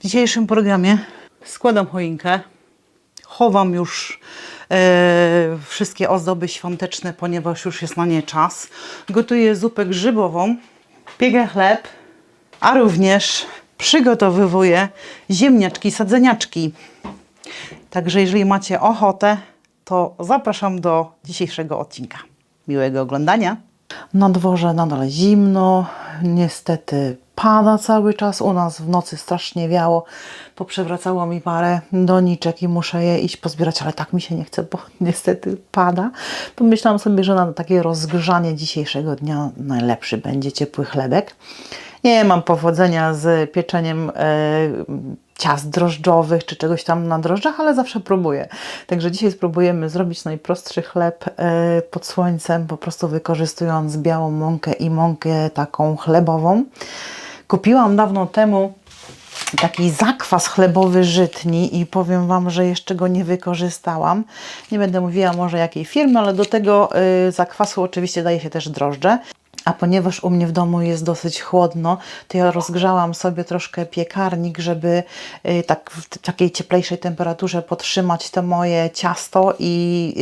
W dzisiejszym programie składam choinkę, chowam już wszystkie ozdoby świąteczne, ponieważ już jest na nie czas. Gotuję zupę grzybową, piekę chleb, a również przygotowywuję ziemniaczki, sadzeniaczki. Także jeżeli macie ochotę, to zapraszam do dzisiejszego odcinka. Miłego oglądania. Na dworze nadal zimno, niestety pada cały czas, u nas w nocy strasznie wiało, poprzewracało mi parę doniczek i muszę je iść pozbierać, ale tak mi się nie chce, bo niestety pada. Pomyślałam sobie, że na takie rozgrzanie dzisiejszego dnia najlepszy będzie ciepły chlebek. Nie mam powodzenia z pieczeniem ciast drożdżowych czy czegoś tam na drożdżach, ale zawsze próbuję. Także dzisiaj spróbujemy zrobić najprostszy chleb pod słońcem, po prostu wykorzystując białą mąkę i mąkę taką chlebową. Kupiłam dawno temu taki zakwas chlebowy żytni i powiem Wam, że jeszcze go nie wykorzystałam. Nie będę mówiła może jakiej firmy, ale do tego zakwasu oczywiście daje się też drożdże. A ponieważ u mnie w domu jest dosyć chłodno, to ja rozgrzałam sobie troszkę piekarnik, żeby tak w takiej cieplejszej temperaturze podtrzymać to moje ciasto i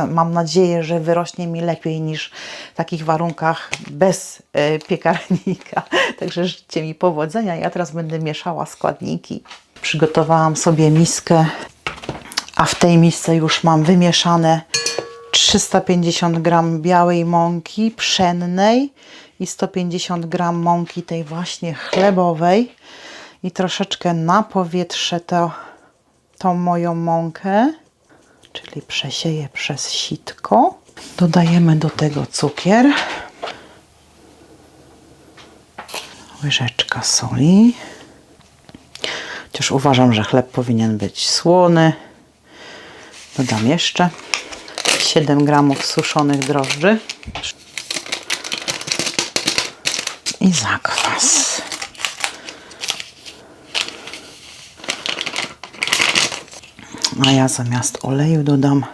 mam nadzieję, że wyrośnie mi lepiej niż w takich warunkach bez piekarnika. Także życzcie mi powodzenia. Ja teraz będę mieszała składniki. Przygotowałam sobie miskę, a w tej misce już mam wymieszane 350 g białej mąki pszennej i 150 g mąki tej właśnie chlebowej i troszeczkę napowietrzę tą moją mąkę, czyli przesieję przez sitko. Dodajemy do tego cukier, łyżeczka soli, chociaż uważam, że chleb powinien być słony. Dodam jeszcze 7 g suszonych drożdży i zakwas. A ja zamiast oleju dodam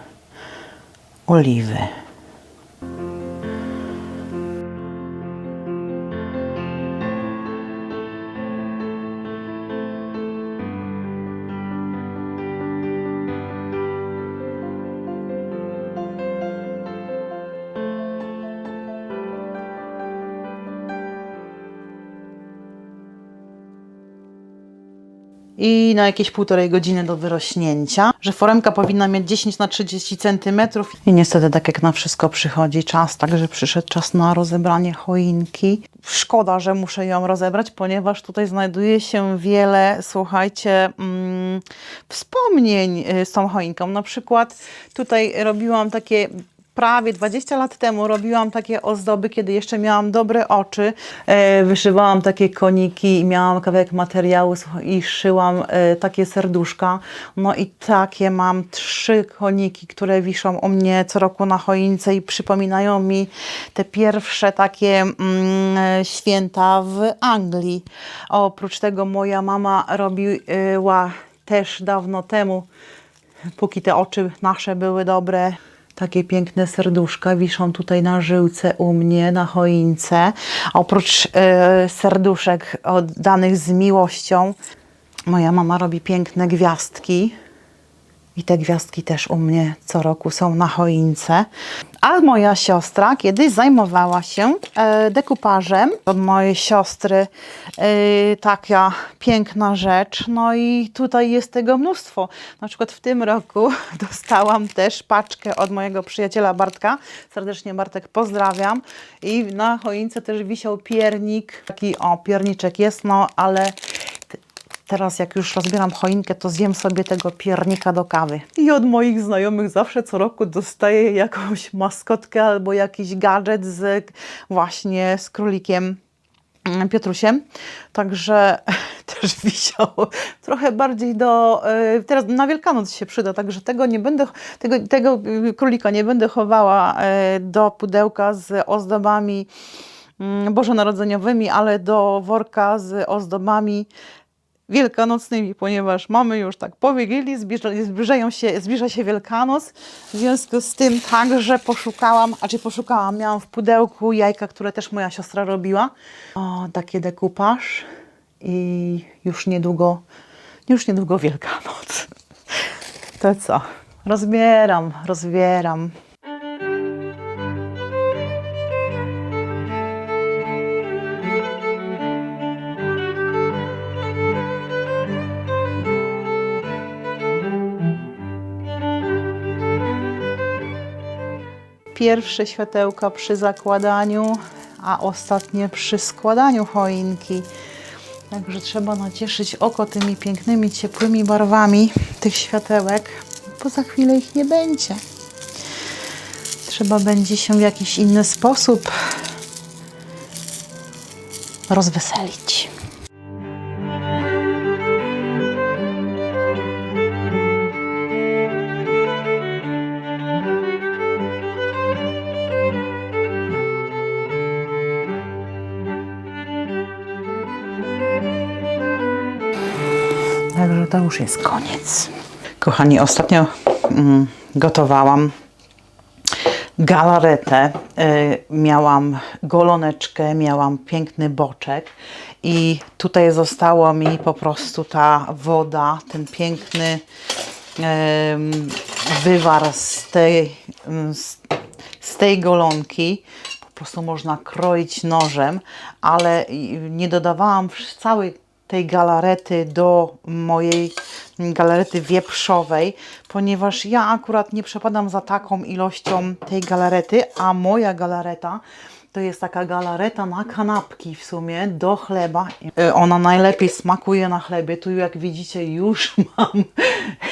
oliwy. I na jakieś 1,5 godziny do wyrośnięcia, że foremka powinna mieć 10 na 30 cm. I niestety tak jak na wszystko przychodzi czas, także przyszedł czas na rozebranie choinki. Szkoda, że muszę ją rozebrać, ponieważ tutaj znajduje się wiele, słuchajcie, wspomnień z tą choinką. Na przykład tutaj robiłam takie... Prawie 20 lat temu robiłam takie ozdoby, kiedy jeszcze miałam dobre oczy. Wyszywałam takie koniki i miałam kawałek materiału i szyłam takie serduszka. No i takie mam 3 koniki, które wiszą u mnie co roku na choince i przypominają mi te pierwsze takie święta w Anglii. Oprócz tego moja mama robiła też dawno temu, póki te oczy nasze były dobre, takie piękne serduszka wiszą tutaj na żyłce u mnie, na choince. Oprócz serduszek oddanych z miłością, moja mama robi piękne gwiazdki. I te gwiazdki też u mnie co roku są na choince. A moja siostra kiedyś zajmowała się dekupażem. Od mojej siostry taka piękna rzecz. No i tutaj jest tego mnóstwo. Na przykład w tym roku dostałam też paczkę od mojego przyjaciela Bartka. Serdecznie Bartek pozdrawiam. I na choince też wisiał piernik. Taki pierniczek jest, no ale... Teraz jak już rozbieram choinkę, to zjem sobie tego piernika do kawy. I od moich znajomych zawsze co roku dostaję jakąś maskotkę albo jakiś gadżet właśnie z królikiem Piotrusiem. Także też wisiało trochę bardziej teraz na Wielkanoc się przyda, także tego nie będę, tego królika nie będę chowała do pudełka z ozdobami bożonarodzeniowymi, ale do worka z ozdobami wielkanocnymi, ponieważ mamy już tak po Wigilii, zbliża się Wielkanoc. W związku z tym także miałam w pudełku jajka, które też moja siostra robiła. O, takie dekupaż i już niedługo Już niedługo Wielkanoc. To co? Rozbieram. Pierwsze światełka przy zakładaniu, a ostatnie przy składaniu choinki. Także trzeba nacieszyć oko tymi pięknymi, ciepłymi barwami tych światełek, bo za chwilę ich nie będzie. Trzeba będzie się w jakiś inny sposób rozweselić. Także to już jest koniec. Kochani, ostatnio gotowałam galaretę. Miałam goloneczkę, miałam piękny boczek i tutaj zostało mi po prostu ta woda, ten piękny wywar z tej golonki. Po prostu można kroić nożem, ale nie dodawałam całej tej galarety do mojej galarety wieprzowej, ponieważ ja akurat nie przepadam za taką ilością tej galarety, a moja galareta to jest taka galareta na kanapki w sumie, do chleba. Ona najlepiej smakuje na chlebie. Tu jak widzicie już mam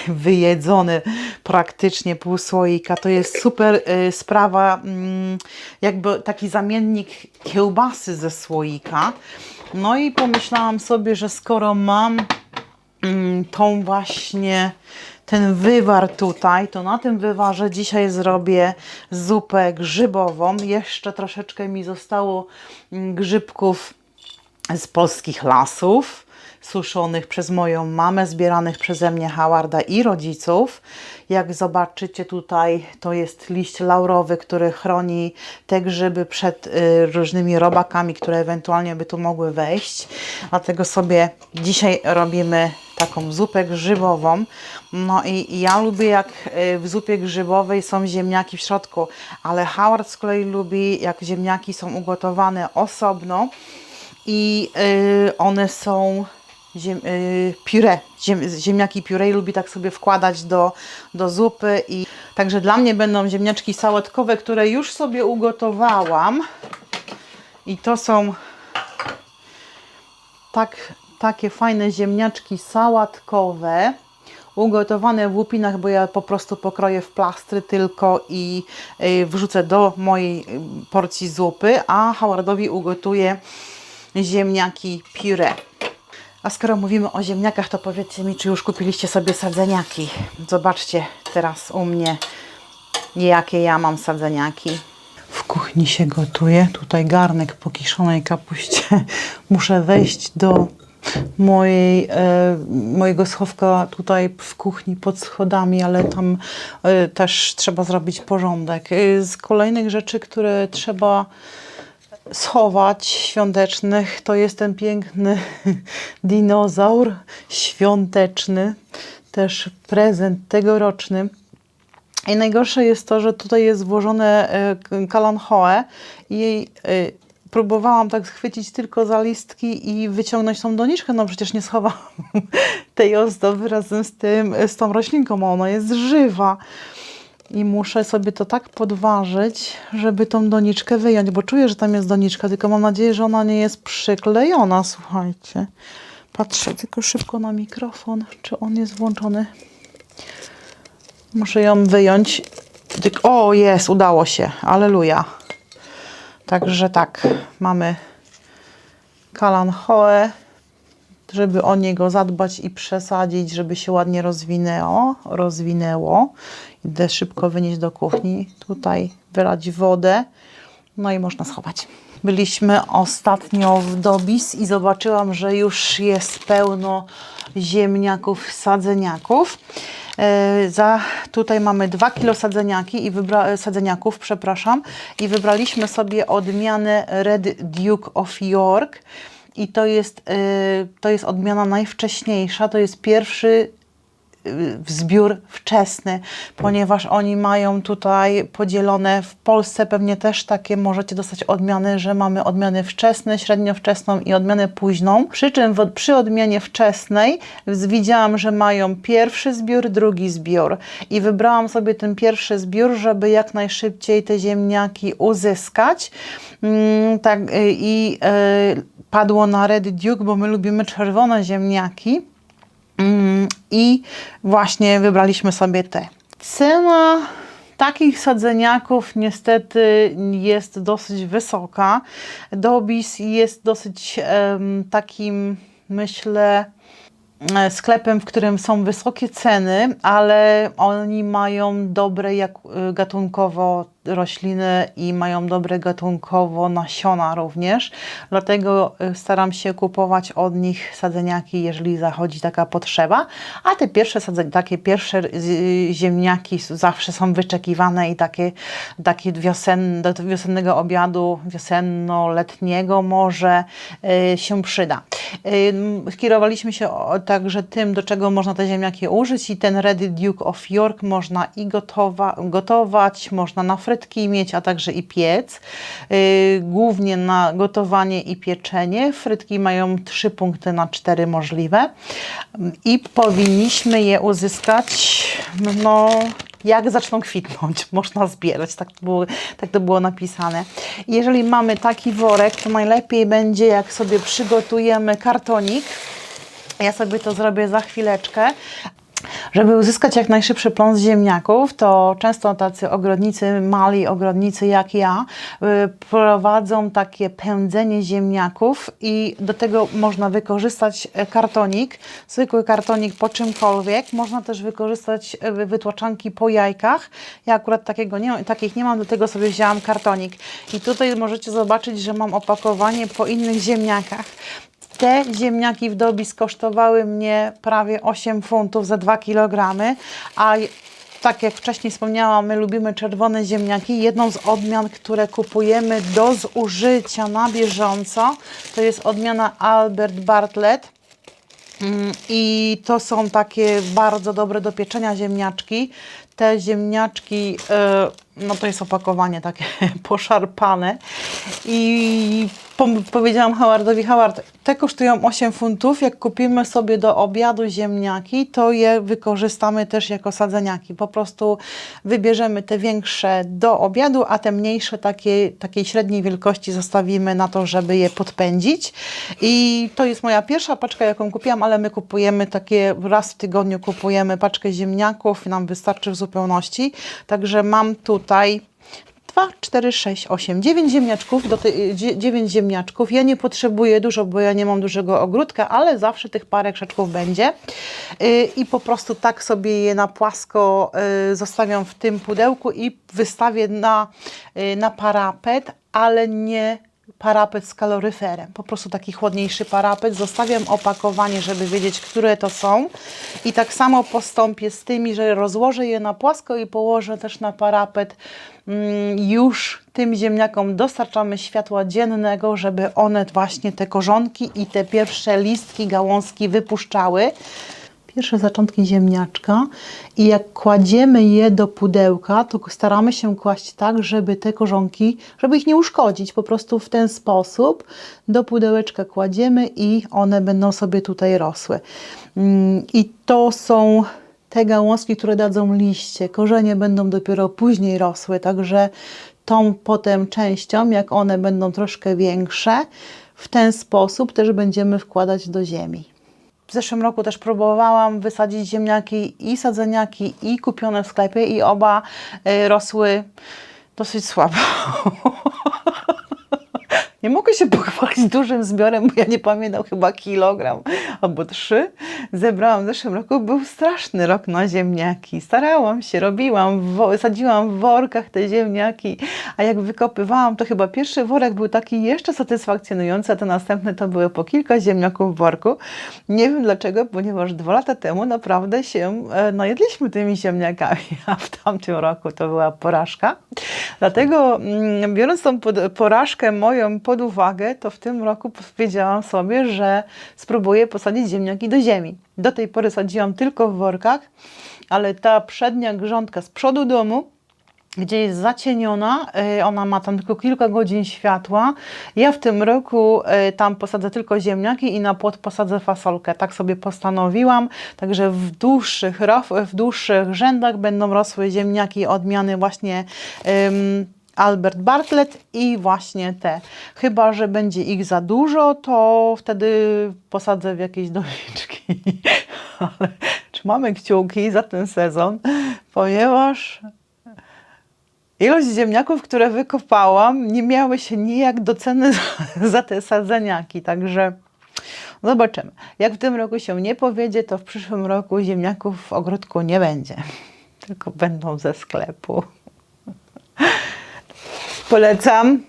wyjedzony praktycznie pół słoika. To jest super sprawa, jakby taki zamiennik kiełbasy ze słoika. No i pomyślałam sobie, że skoro mam tą właśnie ten wywar tutaj, to na tym wywarze dzisiaj zrobię zupę grzybową. Jeszcze troszeczkę mi zostało grzybków z polskich lasów, suszonych przez moją mamę, zbieranych przeze mnie, Howarda i rodziców. Jak zobaczycie tutaj, to jest liść laurowy, który chroni te grzyby przed różnymi robakami, które ewentualnie by tu mogły wejść. Dlatego sobie dzisiaj robimy taką zupę grzybową. No i ja lubię, jak w zupie grzybowej są ziemniaki w środku, ale Howard z kolei lubi, jak ziemniaki są ugotowane osobno i one są ziemniaki puree i lubi tak sobie wkładać do zupy. I także dla mnie będą ziemniaczki sałatkowe, które już sobie ugotowałam. I to są takie fajne ziemniaczki sałatkowe, ugotowane w łupinach, bo ja po prostu pokroję w plastry tylko i wrzucę do mojej porcji zupy, a Howardowi ugotuję ziemniaki puree. A skoro mówimy o ziemniakach, to powiedzcie mi, czy już kupiliście sobie sadzeniaki? Zobaczcie teraz u mnie, jakie ja mam sadzeniaki. W kuchni się gotuje. Tutaj garnek po kiszonej kapuście. Muszę wejść do mojego schowka tutaj w kuchni pod schodami, ale tam też trzeba zrobić porządek. Z kolejnych rzeczy, które trzeba schować świątecznych, to jest ten piękny dinozaur świąteczny, też prezent tegoroczny. I najgorsze jest to, że tutaj jest włożone kalanchoe i próbowałam tak schwycić tylko za listki i wyciągnąć tą doniczkę. No przecież nie schowałam tej ozdoby razem z tą roślinką, bo ona jest żywa. I muszę sobie to tak podważyć, żeby tą doniczkę wyjąć, bo czuję, że tam jest doniczka, tylko mam nadzieję, że ona nie jest przyklejona, słuchajcie. Patrzę tylko szybko na mikrofon, czy on jest włączony. Muszę ją wyjąć. O, jest, udało się, alleluja. Także tak, mamy kalanchoe, żeby o niego zadbać i przesadzić, żeby się ładnie rozwinęło. Idę szybko wynieść do kuchni, tutaj wylać wodę, no i można schować. Byliśmy ostatnio w Dobis i zobaczyłam, że już jest pełno ziemniaków, sadzeniaków. Tutaj mamy 2 kg sadzeniaków, przepraszam, i wybraliśmy sobie odmianę Red Duke of York. i to jest odmiana najwcześniejsza, to jest pierwszy zbiór wczesny, ponieważ oni mają tutaj podzielone, w Polsce pewnie też takie możecie dostać odmiany, że mamy odmianę wczesne, średniowczesną i odmianę późną. Przy czym przy odmianie wczesnej widziałam, że mają pierwszy zbiór, drugi zbiór i wybrałam sobie ten pierwszy zbiór, żeby jak najszybciej te ziemniaki uzyskać. Padło na Red Duke, bo my lubimy czerwone ziemniaki. I właśnie wybraliśmy sobie te. Cena takich sadzeniaków niestety jest dosyć wysoka. Dobis jest dosyć takim, myślę, sklepem, w którym są wysokie ceny, ale oni mają dobre gatunkowo rośliny i mają dobre gatunkowo nasiona również. Dlatego staram się kupować od nich sadzeniaki, jeżeli zachodzi taka potrzeba. A te pierwsze takie pierwsze ziemniaki zawsze są wyczekiwane i takie do wiosennego obiadu, wiosenno-letniego może się przyda. Skierowaliśmy się także tym, do czego można te ziemniaki użyć i ten Red Duke of York można i gotować, można na frytki mieć, a także i piec. Głównie na gotowanie i pieczenie. Frytki mają 3 punkty na 4 możliwe i powinniśmy je uzyskać jak zaczną kwitnąć, można zbierać, tak to było napisane. Jeżeli mamy taki worek, to najlepiej będzie, jak sobie przygotujemy kartonik. Ja sobie to zrobię za chwileczkę. Żeby uzyskać jak najszybszy plon z ziemniaków, to często tacy ogrodnicy, mali ogrodnicy jak ja, prowadzą takie pędzenie ziemniaków i do tego można wykorzystać kartonik, zwykły kartonik po czymkolwiek. Można też wykorzystać wytłaczanki po jajkach. Ja akurat takich nie mam, dlatego sobie wzięłam kartonik. I tutaj możecie zobaczyć, że mam opakowanie po innych ziemniakach. Te ziemniaki w Dobis kosztowały mnie prawie 8 funtów za 2 kg, a tak jak wcześniej wspomniałam, my lubimy czerwone ziemniaki. Jedną z odmian, które kupujemy do zużycia na bieżąco, to jest odmiana Albert Bartlett. I to są takie bardzo dobre do pieczenia ziemniaczki. Te ziemniaczki, to jest opakowanie takie poszarpane i powiedziałam Howardowi: Howard, te kosztują 8 funtów, jak kupimy sobie do obiadu ziemniaki, to je wykorzystamy też jako sadzeniaki. Po prostu wybierzemy te większe do obiadu, a te mniejsze takiej średniej wielkości zostawimy na to, żeby je podpędzić. I to jest moja pierwsza paczka, jaką kupiłam, ale my kupujemy takie, raz w tygodniu kupujemy paczkę ziemniaków, nam wystarczy w zupełności. Także mam tutaj 2, 4, 6, 8, 9 ziemniaczków. 9 ziemniaczków. Ja nie potrzebuję dużo, bo ja nie mam dużego ogródka, ale zawsze tych parę krzaczków będzie. I po prostu tak sobie je na płasko zostawiam w tym pudełku i wystawię na parapet, ale nie parapet z kaloryferem. Po prostu taki chłodniejszy parapet. Zostawiam opakowanie, żeby wiedzieć, które to są. I tak samo postąpię z tymi, że rozłożę je na płasko i położę też na parapet. Już tym ziemniakom dostarczamy światła dziennego, żeby one właśnie te korzonki i te pierwsze listki, gałązki wypuszczały. Pierwsze zaczątki ziemniaczka i jak kładziemy je do pudełka, to staramy się kłaść tak, żeby te korzonki, żeby ich nie uszkodzić, po prostu w ten sposób do pudełeczka kładziemy i one będą sobie tutaj rosły. I to są te gałązki, które dadzą liście, korzenie będą dopiero później rosły, także tą potem częścią, jak one będą troszkę większe, w ten sposób też będziemy wkładać do ziemi. W zeszłym roku też próbowałam wysadzić ziemniaki i sadzeniaki i kupione w sklepie i oba rosły dosyć słabo. Nie mogę się pochwalić dużym zbiorem, bo ja nie pamiętam, chyba kilogram albo 3 zebrałam w zeszłym roku. Był straszny rok na ziemniaki. Starałam się, sadziłam w workach te ziemniaki, a jak wykopywałam, to chyba pierwszy worek był taki jeszcze satysfakcjonujący, a te następne to były po kilka ziemniaków w worku. Nie wiem dlaczego, ponieważ 2 lata temu naprawdę się najedliśmy tymi ziemniakami, a w tamtym roku to była porażka. Dlatego biorąc tą porażkę moją pod uwagę, to w tym roku powiedziałam sobie, że spróbuję posadzić ziemniaki do ziemi. Do tej pory sadziłam tylko w workach, ale ta przednia grządka z przodu domu, gdzie jest zacieniona, ona ma tam tylko kilka godzin światła. Ja w tym roku tam posadzę tylko ziemniaki i na płot posadzę fasolkę. Tak sobie postanowiłam. Także w dłuższych rzędach będą rosły ziemniaki odmiany właśnie Albert Bartlett i właśnie te. Chyba że będzie ich za dużo, to wtedy posadzę w jakieś doniczki. Ale trzymamy kciuki za ten sezon, ponieważ ilość ziemniaków, które wykopałam, nie miały się nijak do ceny za te sadzeniaki, także zobaczymy. Jak w tym roku się nie powiedzie, to w przyszłym roku ziemniaków w ogródku nie będzie, tylko będą ze sklepu. Polecam,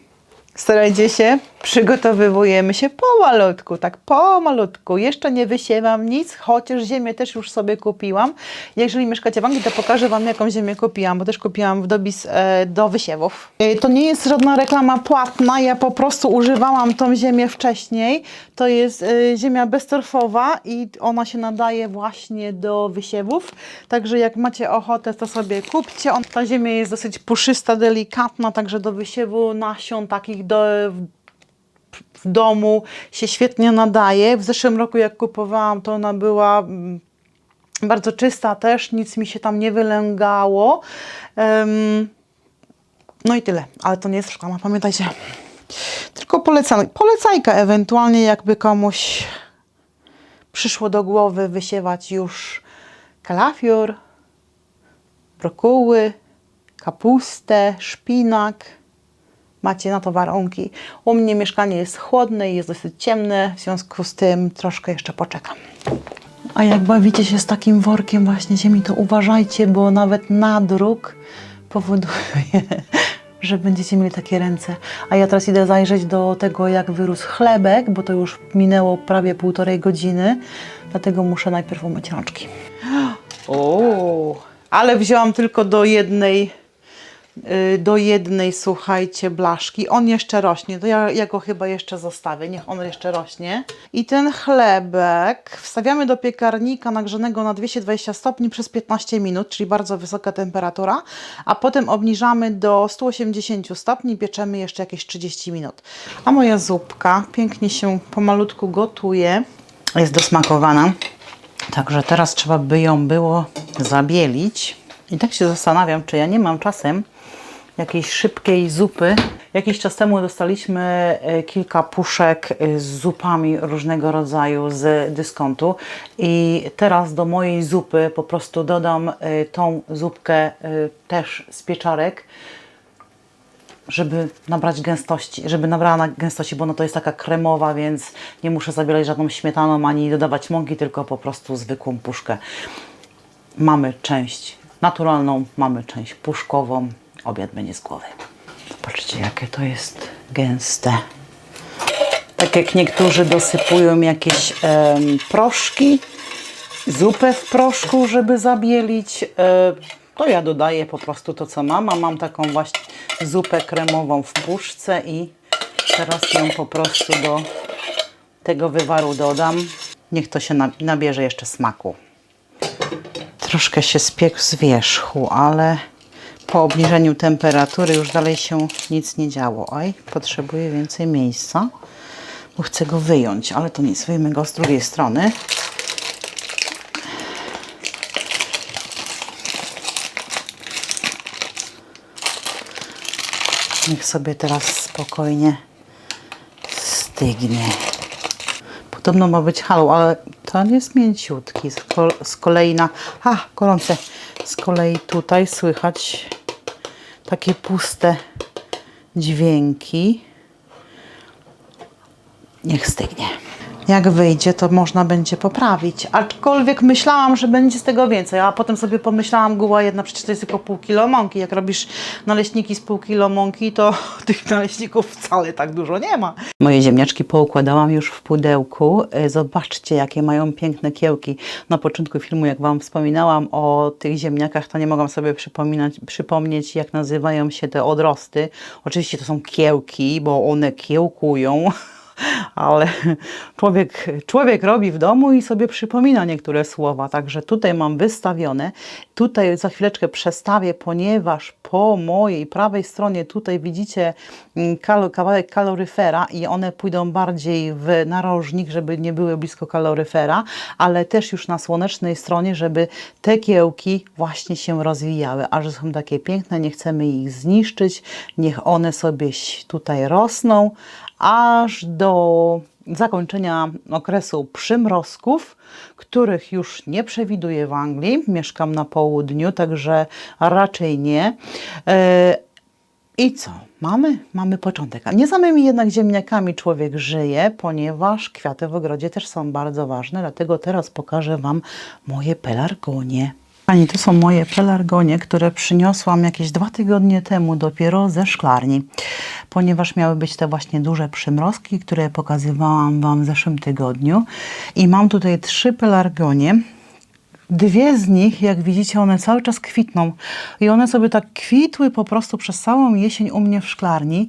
starajcie się, przygotowujemy się pomalutku, tak pomalutku. Jeszcze nie wysiewam nic, chociaż ziemię też już sobie kupiłam. Jeżeli mieszkacie w Anglii, to pokażę Wam, jaką ziemię kupiłam, bo też kupiłam w Dobis do wysiewów. To nie jest żadna reklama płatna, ja po prostu używałam tą ziemię wcześniej. To jest ziemia beztorfowa i ona się nadaje właśnie do wysiewów. Także jak macie ochotę, to sobie kupcie. Ta ziemia jest dosyć puszysta, delikatna, także do wysiewu nasion takich w domu się świetnie nadaje. W zeszłym roku jak kupowałam, to ona była bardzo czysta też, nic mi się tam nie wylęgało. No i tyle, ale to nie jest reklama, pamiętajcie. Tylko polecajka ewentualnie, jakby komuś przyszło do głowy wysiewać już kalafior, brokuły, kapustę, szpinak. Macie na to warunki. U mnie mieszkanie jest chłodne i jest dosyć ciemne, w związku z tym troszkę jeszcze poczekam. A jak bawicie się z takim workiem właśnie ziemi, to uważajcie, bo nawet nadruk powoduje, że będziecie mieli takie ręce. A ja teraz idę zajrzeć do tego, jak wyrósł chlebek, bo to już minęło prawie 1,5 godziny, dlatego muszę najpierw umyć rączki. O, ale wzięłam tylko do jednej, słuchajcie, blaszki. On jeszcze rośnie, to ja go chyba jeszcze zostawię, niech on jeszcze rośnie. I ten chlebek wstawiamy do piekarnika nagrzanego na 220 stopni przez 15 minut, czyli bardzo wysoka temperatura, a potem obniżamy do 180 stopni, pieczemy jeszcze jakieś 30 minut. A moja zupka pięknie się pomalutku gotuje, jest dosmakowana, także teraz trzeba by ją było zabielić. I tak się zastanawiam, czy ja nie mam czasem jakiejś szybkiej zupy. Jakiś czas temu dostaliśmy kilka puszek z zupami różnego rodzaju z dyskontu i teraz do mojej zupy po prostu dodam tą zupkę też z pieczarek, żeby nabrać gęstości, żeby nabrała na gęstości, bo no to jest taka kremowa, więc nie muszę zabielać żadną śmietaną ani dodawać mąki, tylko po prostu zwykłą puszkę. Mamy część naturalną, mamy część puszkową. Obiad będzie z głowy. Zobaczcie, jakie to jest gęste. Tak jak niektórzy dosypują jakieś proszki, zupę w proszku, żeby zabielić, to ja dodaję po prostu to, co mam. A mam taką właśnie zupę kremową w puszce i teraz ją po prostu do tego wywaru dodam. Niech to się nabierze jeszcze smaku. Troszkę się spiekł z wierzchu, ale po obniżeniu temperatury już dalej się nic nie działo. Oj, potrzebuję więcej miejsca, bo chcę go wyjąć, ale to nic, wyjmę go z drugiej strony. Niech sobie teraz spokojnie stygnie. Podobno ma być halo, ale to jest mięciutki. Z kolei gorące. Z kolei tutaj słychać takie puste dźwięki. Niech stygnie. Jak wyjdzie, to można będzie poprawić. Aczkolwiek myślałam, że będzie z tego więcej, a potem sobie pomyślałam, guła jedna, przecież to jest tylko pół kilo mąki. Jak robisz naleśniki z pół kilo mąki, to tych naleśników wcale tak dużo nie ma. Moje ziemniaczki poukładałam już w pudełku. Zobaczcie, jakie mają piękne kiełki. Na początku filmu, jak Wam wspominałam o tych ziemniakach, to nie mogłam sobie przypomnieć, jak nazywają się te odrosty. Oczywiście to są kiełki, bo one kiełkują. Ale człowiek robi w domu i sobie przypomina niektóre słowa. Także tutaj mam wystawione. Tutaj za chwileczkę przestawię, ponieważ po mojej prawej stronie tutaj widzicie kawałek kaloryfera i one pójdą bardziej w narożnik, żeby nie były blisko kaloryfera, ale też już na słonecznej stronie, żeby te kiełki właśnie się rozwijały. A że są takie piękne, nie chcemy ich zniszczyć. Niech one sobie tutaj rosną, aż do zakończenia okresu przymrozków, których już nie przewiduję w Anglii. Mieszkam na południu, także raczej nie. I co? Mamy początek. A nie samymi jednak ziemniakami człowiek żyje, ponieważ kwiaty w ogrodzie też są bardzo ważne, dlatego teraz pokażę Wam moje pelargonie. Pani, to są moje pelargonie, które przyniosłam jakieś 2 tygodnie temu dopiero ze szklarni, ponieważ miały być te właśnie duże przymrozki, które pokazywałam Wam w zeszłym tygodniu. I mam tutaj 3 pelargonie. 2 z nich, jak widzicie, one cały czas kwitną i one sobie tak kwitły po prostu przez całą jesień u mnie w szklarni.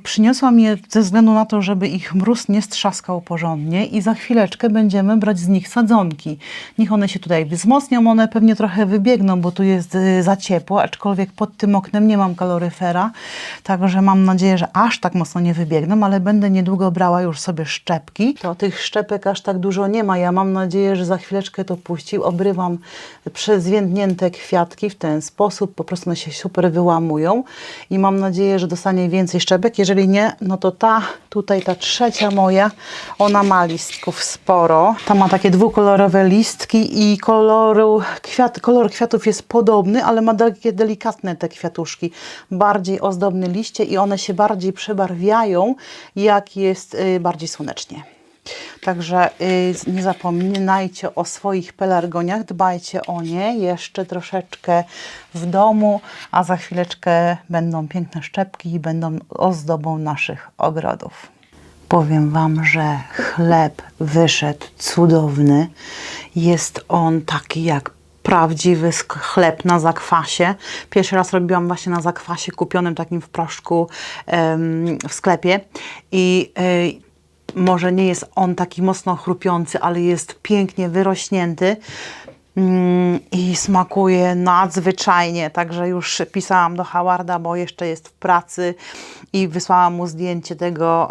Przyniosłam je ze względu na to, żeby ich mróz nie strzaskał porządnie i za chwileczkę będziemy brać z nich sadzonki. Niech one się tutaj wzmocnią, one pewnie trochę wybiegną, bo tu jest za ciepło, aczkolwiek pod tym oknem nie mam kaloryfera, także mam nadzieję, że aż tak mocno nie wybiegną, ale będę niedługo brała już sobie szczepki. To tych szczepek aż tak dużo nie ma, ja mam nadzieję, że za chwileczkę to puści. Obrywam przezwiędnięte kwiatki w ten sposób, po prostu one się super wyłamują i mam nadzieję, że dostanie więcej szczepek. Jeżeli nie, no to ta trzecia moja, ona ma listków sporo. Ta ma takie dwukolorowe listki i kolor kwiatów jest podobny, ale ma takie delikatne te kwiatuszki, bardziej ozdobne liście i one się bardziej przebarwiają, jak jest bardziej słonecznie. Także nie zapominajcie o swoich pelargoniach, dbajcie o nie jeszcze troszeczkę w domu, a za chwileczkę będą piękne szczepki i będą ozdobą naszych ogrodów. Powiem Wam, że chleb wyszedł cudowny. Jest on taki jak prawdziwy chleb na zakwasie. Pierwszy raz robiłam właśnie na zakwasie kupionym takim w proszku w sklepie i może nie jest on taki mocno chrupiący, ale jest pięknie wyrośnięty i smakuje nadzwyczajnie. Także już pisałam do Howarda, bo jeszcze jest w pracy i wysłałam mu zdjęcie tego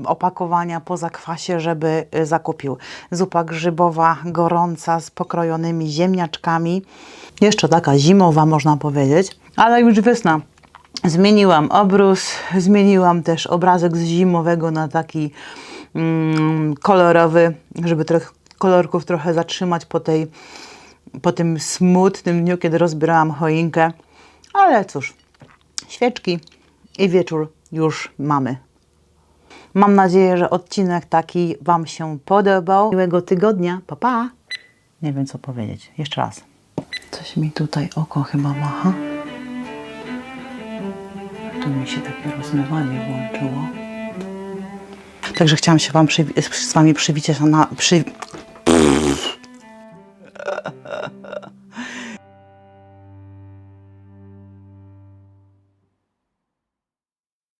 opakowania po zakwasie, żeby zakupił. Zupa grzybowa, gorąca, z pokrojonymi ziemniaczkami. Jeszcze taka zimowa, można powiedzieć, ale już wiosna. Zmieniłam obrus, zmieniłam też obrazek z zimowego na taki kolorowy, żeby kolorków trochę zatrzymać po tym smutnym dniu, kiedy rozbierałam choinkę. Ale cóż, świeczki i wieczór już mamy. Mam nadzieję, że odcinek taki Wam się podobał. Miłego tygodnia. Pa, pa! Nie wiem, co powiedzieć. Jeszcze raz. Coś mi tutaj oko chyba macha. Tu mi się takie rozmywanie włączyło. Także chciałam się z Wami przywitać